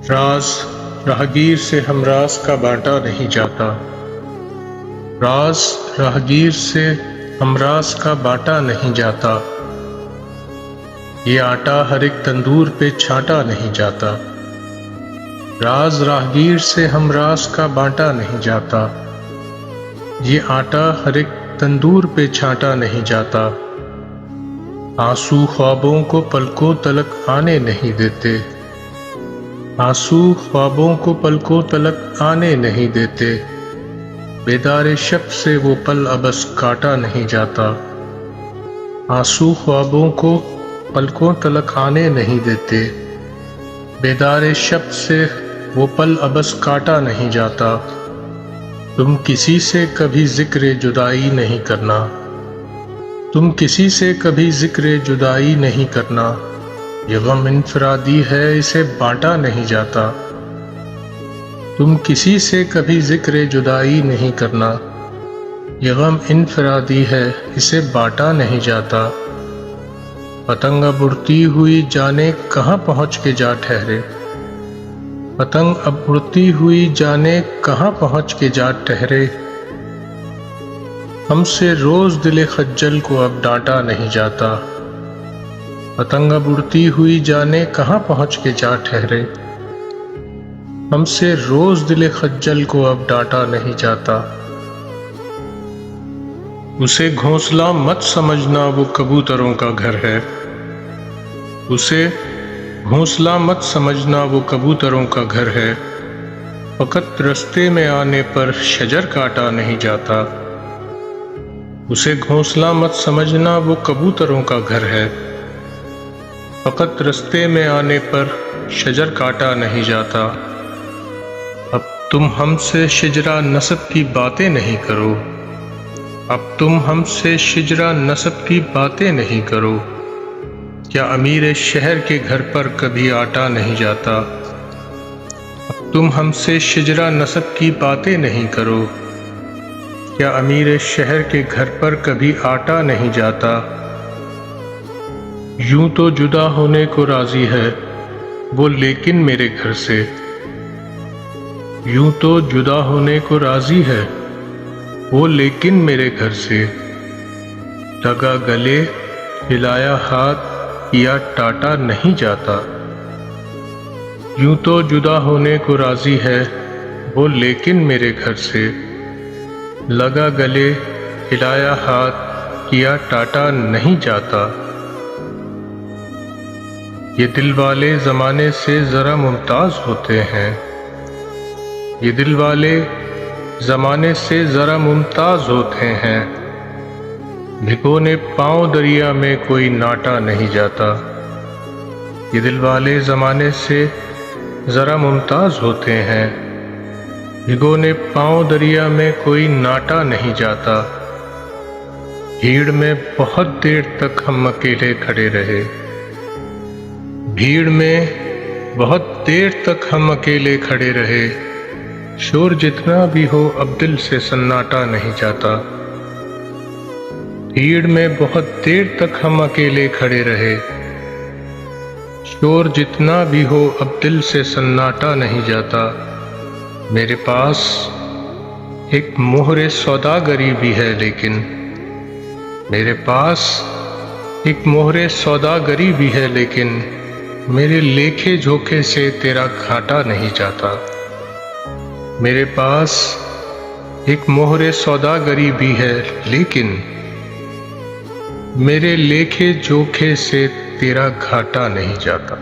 راز راہگیر سے ہمراز کا بانٹا نہیں جاتا، راز راہگیر سے ہمراز کا بانٹا نہیں جاتا، یہ آٹا ہر ایک تندور پہ چھانٹا نہیں جاتا، راز راہگیر سے ہمراز کا بانٹا نہیں جاتا، یہ آٹا ہر ایک تندور پہ چھانٹا نہیں جاتا، آنسو خوابوں کو پلکوں تلک آنے نہیں دیتے، آنسو خوابوں کو پلکوں تلک آنے نہیں دیتے، بیدار شب سے وہ پل ابس کاٹا نہیں جاتا، آنسو خوابوں کو پلکوں تلک آنے نہیں دیتے، بیدار شب سے وہ پل ابس کاٹا نہیں جاتا، تم کسی سے کبھی ذکر جدائی نہیں کرنا، تم کسی سے کبھی ذکر جدائی نہیں کرنا، یہ غم انفرادی ہے اسے بانٹا نہیں جاتا، تم کسی سے کبھی ذکر جدائی نہیں کرنا، یہ غم انفرادی ہے اسے بانٹا نہیں جاتا، پتنگ اب اڑتی ہوئی جانے کہاں پہنچ کے جا ٹھہرے، پتنگ اب اڑتی ہوئی جانے کہاں پہنچ کے جا ٹھہرے، ہم سے روز دل خجل کو اب ڈانٹا نہیں جاتا، پتنگ اب اڑتی ہوئی جانے کہاں پہنچ کے جا ٹھہرے، ہم سے روز دل خجل کو اب ڈانٹا نہیں جاتا، اسے گھونسلہ مت سمجھنا وہ کبوتروں کا گھر ہے، اسے گھونسلہ مت سمجھنا وہ کبوتروں کا گھر ہے، فقط رستے میں آنے پر شجر کاٹا نہیں جاتا، اسے گھونسلہ مت سمجھنا وہ کبوتروں کا گھر ہے، فقط رستے میں آنے پر شجر کاٹا نہیں جاتا، اب تم ہم سے شجرہ نسب کی باتیں نہیں کرو، اب تم ہم سے شجرہ نسب کی باتیں نہیں کرو، کیا امیر شہر کے گھر پر کبھی آٹا نہیں جاتا، اب تم ہم سے شجرہ نسب کی باتیں نہیں کرو، کیا امیر شہر کے گھر پر کبھی آٹا نہیں جاتا، یوں تو جدا ہونے کو راضی ہے وہ لیکن میرے گھر سے، یوں تو جدا ہونے کو راضی ہے وہ لیکن میرے گھر سے، لگا گلے ہلایا ہاتھ کیا ٹاٹا نہیں جاتا، یوں تو جدا ہونے کو راضی ہے وہ لیکن میرے گھر سے، لگا گلے ہلایا ہاتھ کیا ٹاٹا نہیں جاتا، یہ دل والے زمانے سے ذرا ممتاز ہوتے ہیں، یہ دل والے زمانے سے ذرا ممتاز ہوتے ہیں، بھگونے پاؤں دریا میں کوئی ناٹا نہیں جاتا، یہ دل والے زمانے سے ذرا ممتاز ہوتے ہیں، بھگونے پاؤں دریا میں کوئی ناٹا نہیں جاتا، بھیڑ میں بہت دیر تک ہم اکیلے کھڑے رہے، بھیڑ میں بہت دیر تک ہم اکیلے کھڑے رہے، شور جتنا بھی ہو اب دل سے سناٹا نہیں جاتا، بھیڑ میں بہت دیر تک ہم اکیلے کھڑے رہے، شور جتنا بھی ہو اب دل سے سناٹا نہیں جاتا، میرے پاس ایک مہر سوداگری بھی ہے لیکن، میرے پاس ایک مہر سوداگری بھی ہے لیکن، میرے لیکھے جھوکے سے تیرا گھاٹا نہیں جاتا، میرے پاس ایک مہر سوداگری بھی ہے لیکن، میرے لیکھے جھوکے سے تیرا گھاٹا نہیں جاتا۔